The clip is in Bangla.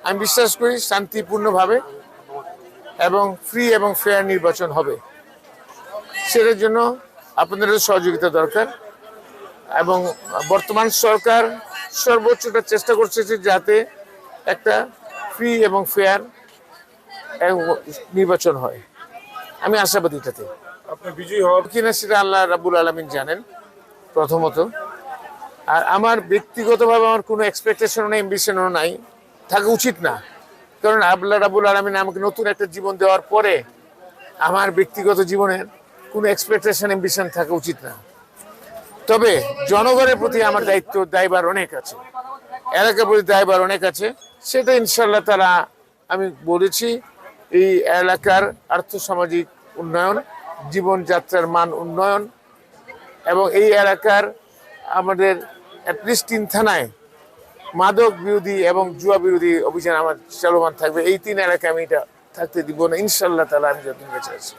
আমি বিশ্বাস করি শান্তিপূর্ণভাবে এবং ফ্রি এবং ফেয়ার নির্বাচন হবে। সেটার জন্য আপনাদের সহযোগিতা দরকার এবং বর্তমান সরকার সর্বোচ্চটা চেষ্টা করছে যে যাতে একটা ফ্রি এবং ফেয়ার নির্বাচন হয়। আমি আশাবাদী এটাতে। আপনি বিজয়ী হওয়ার কিনা সেটা আল্লাহ রাব্বুল আলামিন জানেন প্রথমত। আর আমার ব্যক্তিগতভাবে আমার কোনো এক্সপেকটেশনও নেই, অ্যাম্বিশনও নাই, থাকা উচিত না। কারণ আল্লাহ রাব্বুল আলামিন আমাকে নতুন একটা জীবন দেওয়ার পরে আমার ব্যক্তিগত জীবনের কোনো এক্সপেকটেশন অ্যাম্বিশন থাকা উচিত না। তবে জনগণের প্রতি আমার দায়ভার অনেক আছে, এলাকার প্রতি দায়ভার অনেক আছে। সেটা ইনশাল্লাহ তারা আমি বলেছি এই এলাকার আর্থসামাজিক উন্নয়ন, জীবনযাত্রার মান উন্নয়ন এবং এই এলাকার আমাদের অ্যাটলিস্ট 3 থানায় মাদক বিরোধী এবং জুয়া বিরোধী অভিযান আমার চলমান থাকবে। এই 3 এলাকায় আমি এটা থাকতে দিব না ইনশাল্লাহ তাআলা, আমি যতদিন বেঁচে আছি।